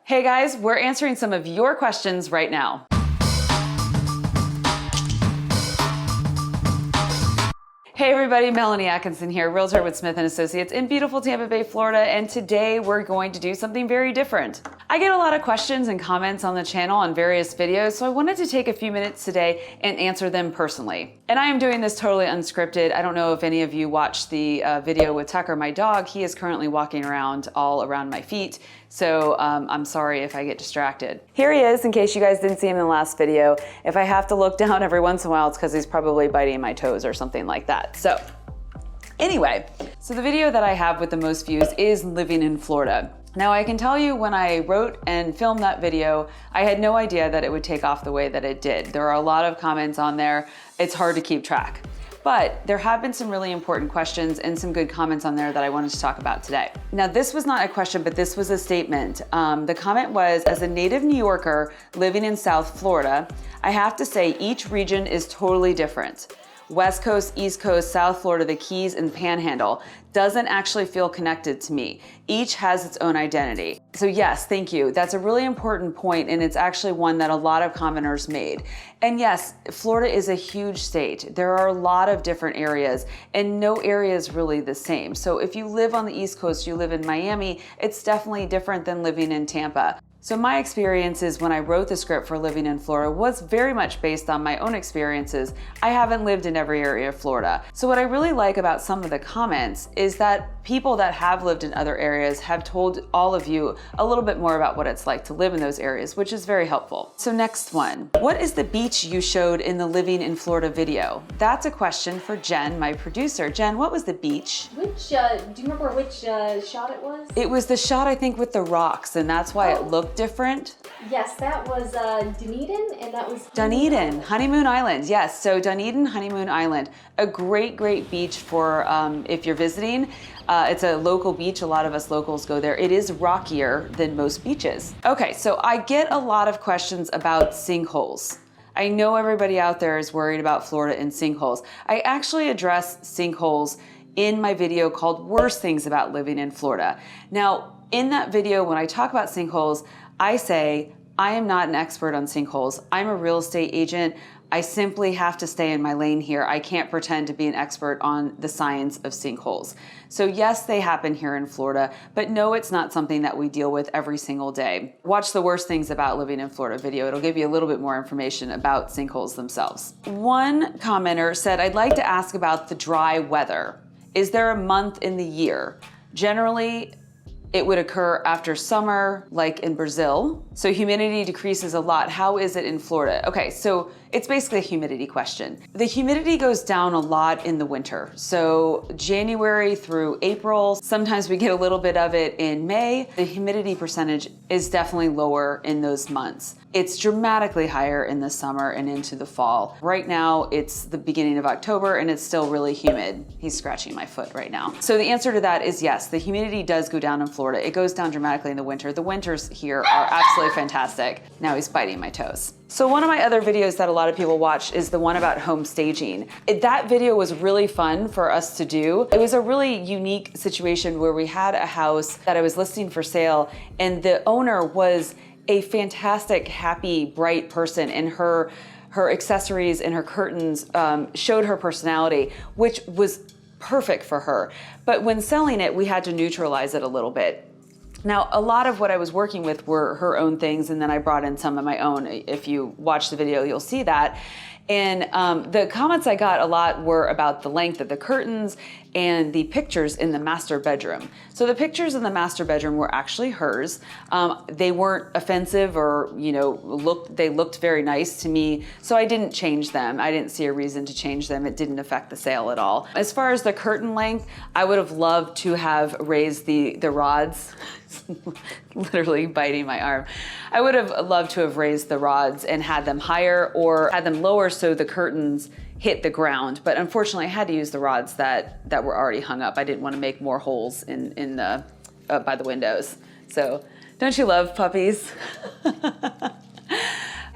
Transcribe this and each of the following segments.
Hey guys, we're answering some of your questions right now. Hey everybody, Melanie Atkinson here, Realtor with Smith & Associates in beautiful Tampa Bay, Florida, and today we're going to do something very different. I get a lot of questions and comments on the channel on various videos, so I wanted to take a few minutes today and answer them personally. And I am doing this totally unscripted. I don't know if any of you watched the video with Tucker, my dog. He is currently walking around all around my feet, so I'm sorry if I get distracted. Here he is, in case you guys didn't see him in the last video. If I have to look down every once in a while, it's because he's probably biting my toes or something like that. So anyway, so the video that I have with the most views is living in Florida. Now I can tell you when I wrote and filmed that video, I had no idea that it would take off the way that it did. There are a lot of comments on there. It's hard to keep track. But there have been some really important questions and some good comments on there that I wanted to talk about today. Now, this was not a question, but this was a statement. The comment was, as a native New Yorker living in South Florida, I have to say each region is totally different. West Coast, East Coast, South Florida, the Keys, and Panhandle doesn't actually feel connected to me. Each has its own identity. So yes, thank you. That's a really important point, and it's actually one that a lot of commenters made. And yes, Florida is a huge state. There are a lot of different areas, and no area is really the same. So if you live on the East Coast, you live in Miami, it's definitely different than living in Tampa. So my experiences when I wrote the script for living in Florida was very much based on my own experiences. I haven't lived in every area of Florida. So what I really like about some of the comments is that people that have lived in other areas have told all of you a little bit more about what it's like to live in those areas, which is very helpful. So next one, what is the beach you showed in the living in Florida video? That's a question for Jen, my producer. Jen, what was the beach? Do you remember which shot it was? It was the shot, I think, with the rocks, and that's why it looked different. Yes, that was Dunedin, and that was Dunedin, Honeymoon Island. Yes, so Dunedin, Honeymoon Island, a great, great beach for if you're visiting. It's a local beach. A lot of us locals go there. It is rockier than most beaches. Okay, so I get a lot of questions about sinkholes. I know everybody out there is worried about Florida and sinkholes. I actually address sinkholes in my video called Worst Things About Living in Florida. Now, in that video, when I talk about sinkholes, I say, I am not an expert on sinkholes. I'm a real estate agent. I simply have to stay in my lane here. I can't pretend to be an expert on the science of sinkholes. So yes, they happen here in Florida, but no, it's not something that we deal with every single day. Watch the Worst Things About Living in Florida video. It'll give you a little bit more information about sinkholes themselves. One commenter said, I'd like to ask about the dry weather. Is there a month in the year? Generally, it would occur after summer, like in Brazil. So humidity decreases a lot. How is it in Florida? Okay, so it's basically a humidity question. The humidity goes down a lot in the winter. So January through April, sometimes we get a little bit of it in May. The humidity percentage is definitely lower in those months. It's dramatically higher in the summer and into the fall. Right now, it's the beginning of October and it's still really humid. He's scratching my foot right now. So the answer to that is yes, the humidity does go down in Florida. It goes down dramatically in the winter. The winters here are absolutely fantastic. Now he's biting my toes. So one of my other videos that a lot of people watch is the one about home staging. That video was really fun for us to do. It was a really unique situation where we had a house that I was listing for sale, and the owner was a fantastic, happy, bright person, and her accessories and her curtains showed her personality, which was perfect for her. But when selling it, we had to neutralize it a little bit. Now, a lot of what I was working with were her own things, and then I brought in some of my own. If you watch the video, you'll see that. And the comments I got a lot were about the length of the curtains and the pictures in the master bedroom. So the pictures in the master bedroom were actually hers. They weren't offensive or, they looked very nice to me. So I didn't change them. I didn't see a reason to change them. It didn't affect the sale at all. As far as the curtain length, I would have loved to have raised the rods. Literally biting my arm. I would have loved to have raised the rods and had them higher or had them lower so the curtains hit the ground. But unfortunately, I had to use the rods that were already hung up. I didn't want to make more holes in the by the windows. So don't you love puppies?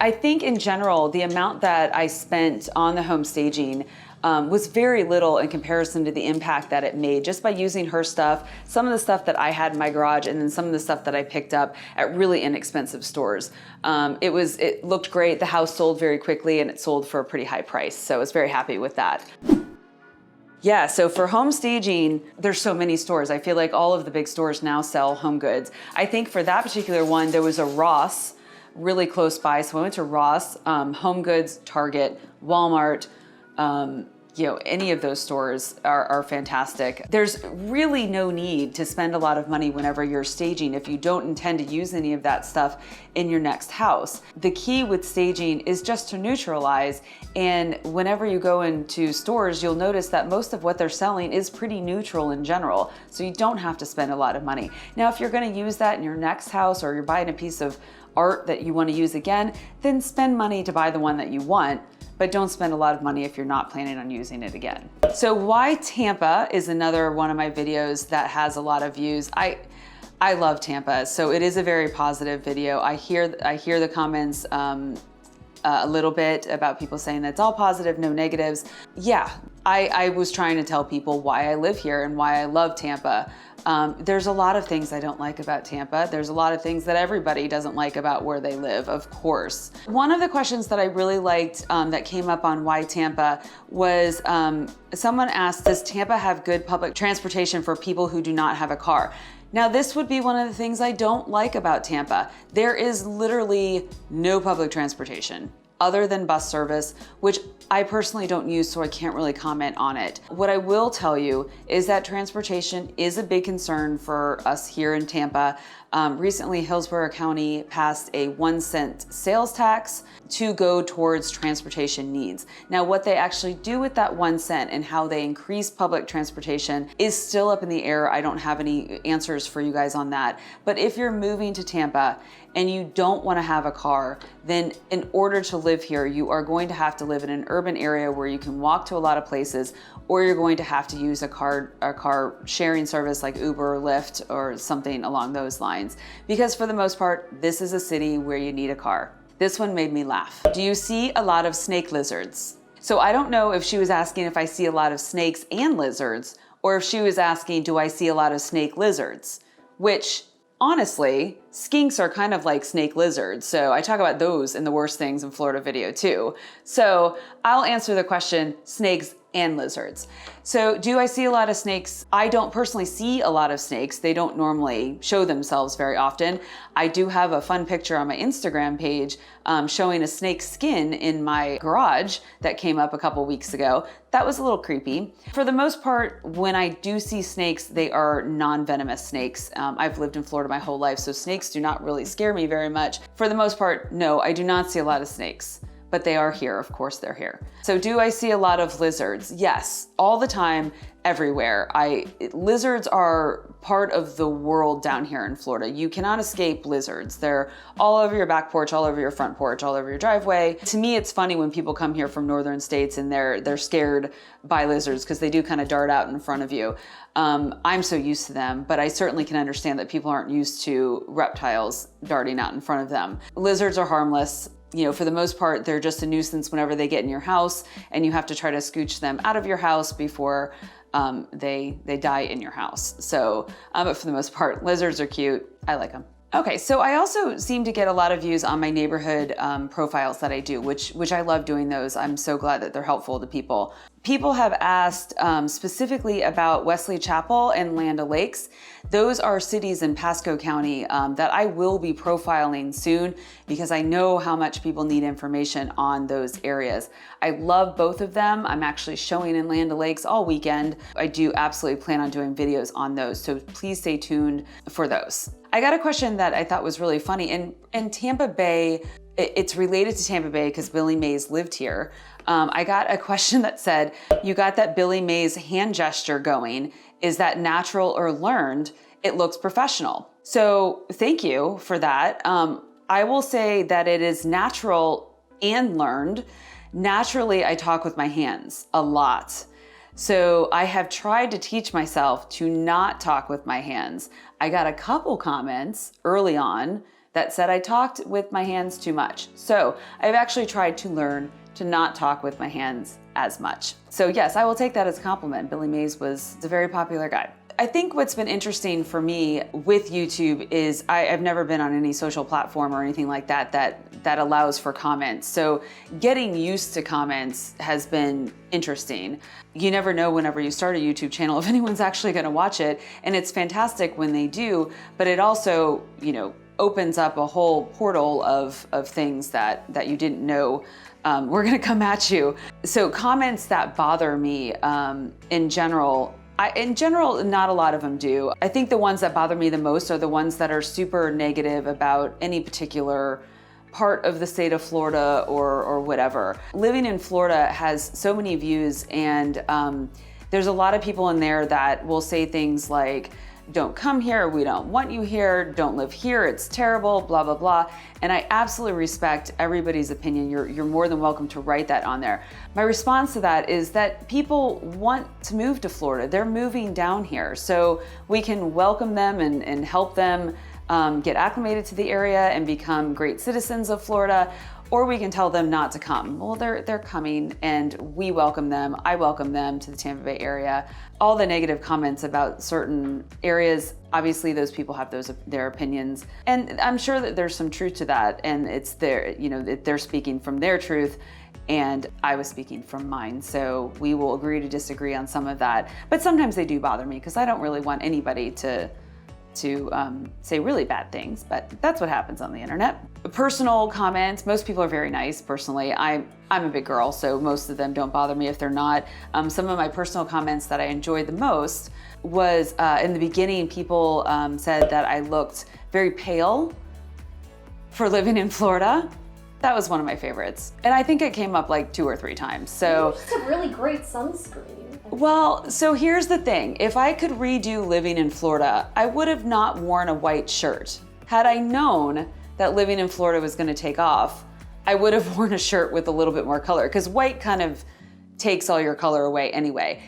I think in general, the amount that I spent on the home staging was very little in comparison to the impact that it made just by using her stuff, some of the stuff that I had in my garage, and then some of the stuff that I picked up at really inexpensive stores. It looked great. The house sold very quickly and it sold for a pretty high price. So I was very happy with that. Yeah, so for home staging, there's so many stores. I feel like all of the big stores now sell home goods. I think for that particular one, there was a Ross really close by. So I went to Ross, Home Goods, Target, Walmart, any of those stores are fantastic. There's really no need to spend a lot of money whenever you're staging if you don't intend to use any of that stuff in your next house. The key with staging is just to neutralize, and whenever you go into stores, you'll notice that most of what they're selling is pretty neutral in general, so you don't have to spend a lot of money. Now, if you're gonna use that in your next house, or you're buying a piece of art that you wanna use again, then spend money to buy the one that you want, but don't spend a lot of money if you're not planning on using it again. So why Tampa is another one of my videos that has a lot of views. I love Tampa, so it is a very positive video. I hear the comments a little bit about people saying that's all positive, no negatives. Yeah, I was trying to tell people why I live here and why I love Tampa. There's a lot of things I don't like about Tampa. There's a lot of things that everybody doesn't like about where they live, of course. One of the questions that I really liked that came up on why Tampa was someone asked, does Tampa have good public transportation for people who do not have a car? Now, this would be one of the things I don't like about Tampa. There is literally no public transportation other than bus service, which I personally don't use, so I can't really comment on it. What I will tell you is that transportation is a big concern for us here in Tampa. Recently, Hillsborough County passed a 1-cent sales tax to go towards transportation needs. Now, what they actually do with that 1 cent and how they increase public transportation is still up in the air. I don't have any answers for you guys on that. But if you're moving to Tampa and you don't want to have a car, then in order to live here, you are going to have to live in an urban area where you can walk to a lot of places, or you're going to have to use a car sharing service like Uber or Lyft or something along those lines. Because for the most part, this is a city where you need a car. This one made me laugh. Do you see a lot of snake lizards? So I don't know if she was asking if I see a lot of snakes and lizards, or if she was asking, do I see a lot of snake lizards? Which, honestly, skinks are kind of like snake lizards. So I talk about those in the worst things in Florida video too. So I'll answer the question, snakes and lizards. So do I see a lot of snakes? I don't personally see a lot of snakes. They don't normally show themselves very often. I do have a fun picture on my Instagram page showing a snake skin in my garage that came up a couple weeks ago. That was a little creepy. For the most part, when I do see snakes, they are non-venomous snakes. I've lived in Florida my whole life, so snakes do not really scare me very much. For the most part, no, I do not see a lot of snakes. But they are here, of course they're here. So do I see a lot of lizards? Yes, all the time, everywhere. Lizards are part of the world down here in Florida. You cannot escape lizards. They're all over your back porch, all over your front porch, all over your driveway. To me, it's funny when people come here from northern states and they're scared by lizards because they do kind of dart out in front of you. I'm so used to them, but I certainly can understand that people aren't used to reptiles darting out in front of them. Lizards are harmless. You know, for the most part, they're just a nuisance whenever they get in your house, and you have to try to scooch them out of your house before they die in your house. So, but for the most part, lizards are cute. I like them. Okay, so I also seem to get a lot of views on my neighborhood profiles that I do, which I love doing those. I'm so glad that they're helpful to people. People have asked specifically about Wesley Chapel and Land O'Lakes. Those are cities in Pasco County that I will be profiling soon because I know how much people need information on those areas. I love both of them. I'm actually showing in Land O'Lakes all weekend. I do absolutely plan on doing videos on those, so please stay tuned for those. I got a question that I thought was really funny. In Tampa Bay, it's related to Tampa Bay because Billy Mays lived here. I got a question that said, you got that Billy Mays hand gesture going. Is that natural or learned? It looks professional. So thank you for that. I will say that it is natural and learned. Naturally, I talk with my hands a lot. So I have tried to teach myself to not talk with my hands. I got a couple comments early on that said I talked with my hands too much. So I've actually tried to learn to not talk with my hands as much. So yes, I will take that as a compliment. Billy Mays was a very popular guy. I think what's been interesting for me with YouTube is I've never been on any social platform or anything like that allows for comments. So getting used to comments has been interesting. You never know whenever you start a YouTube channel if anyone's actually going to watch it, and it's fantastic when they do, but it also, opens up a whole portal of things that you didn't know were going to come at you. So comments that bother me in general, not a lot of them do. I think the ones that bother me the most are the ones that are super negative about any particular part of the state of Florida or whatever. Living in Florida has so many views, and there's a lot of people in there that will say things like, don't come here, we don't want you here, don't live here, it's terrible, blah, blah, blah. And I absolutely respect everybody's opinion. You're more than welcome to write that on there. My response to that is that people want to move to Florida. They're moving down here. So we can welcome them and help them get acclimated to the area and become great citizens of Florida, or we can tell them not to come. Well, they're coming, and we welcome them. I welcome them to the Tampa Bay area. All the negative comments about certain areas, obviously those people have their opinions, and I'm sure that there's some truth to that, and it's they're speaking from their truth, and I was speaking from mine. So we will agree to disagree on some of that, but sometimes they do bother me because I don't really want anybody to say really bad things, but that's what happens on the internet. Personal comments, most people are very nice. Personally, I'm a big girl, so most of them don't bother me if they're not. Some of my personal comments that I enjoyed the most was in the beginning, people said that I looked very pale for living in Florida. That was one of my favorites. And I think it came up like 2 or 3 times. So you just have really great sunscreen. Well, so here's the thing. If I could redo living in Florida, I would have not worn a white shirt. Had I known that living in Florida was going to take off, I would have worn a shirt with a little bit more color, because white kind of takes all your color away anyway.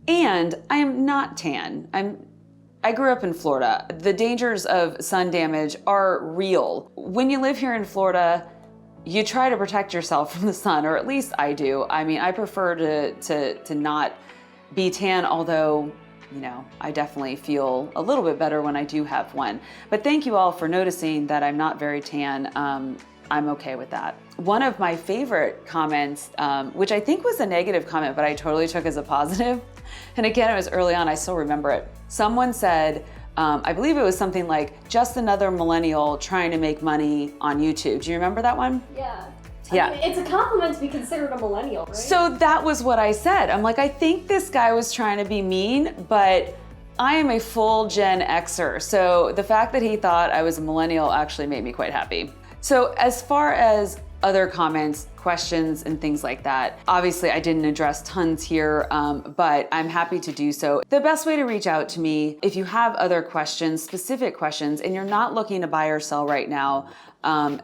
And I am not tan. I grew up in Florida. The dangers of sun damage are real. When you live here in Florida, you try to protect yourself from the sun, or at least I do. I mean, I prefer to not be tan, although, I definitely feel a little bit better when I do have one. But thank you all for noticing that I'm not very tan. I'm okay with that. One of my favorite comments, which I think was a negative comment, but I totally took as a positive, and again, it was early on, I still remember it. Someone said, I believe it was something like, just another millennial trying to make money on YouTube. Do you remember that one? Yeah. Yeah. I mean, it's a compliment to be considered a millennial, right? So that was what I said. I'm like, I think this guy was trying to be mean, but I am a full Gen Xer. So the fact that he thought I was a millennial actually made me quite happy. So as far as other comments, questions, and things like that, obviously I didn't address tons here, but I'm happy to do so. The best way to reach out to me, if you have other questions, specific questions, and you're not looking to buy or sell right now,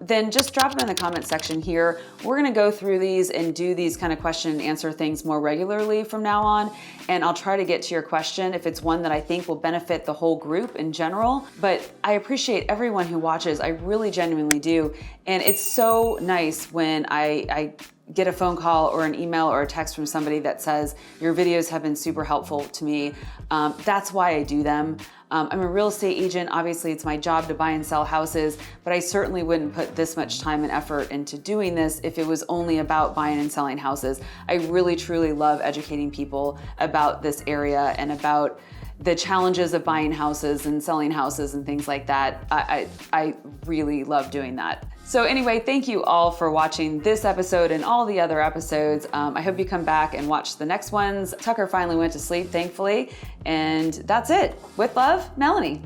then just drop them in the comment section here. We're gonna go through these and do these kind of question and answer things more regularly from now on, and I'll try to get to your question if it's one that I think will benefit the whole group in general. But I appreciate everyone who watches, I really genuinely do, and it's so nice when I get a phone call or an email or a text from somebody that says, your videos have been super helpful to me. That's why I do them. I'm a real estate agent. Obviously, it's my job to buy and sell houses, but I certainly wouldn't put this much time and effort into doing this if it was only about buying and selling houses. I really, truly love educating people about this area and about the challenges of buying houses and selling houses and things like that. I really love doing that. So anyway, thank you all for watching this episode and all the other episodes. I hope you come back and watch the next ones. Tucker finally went to sleep, thankfully. And that's it. With love, Melanie.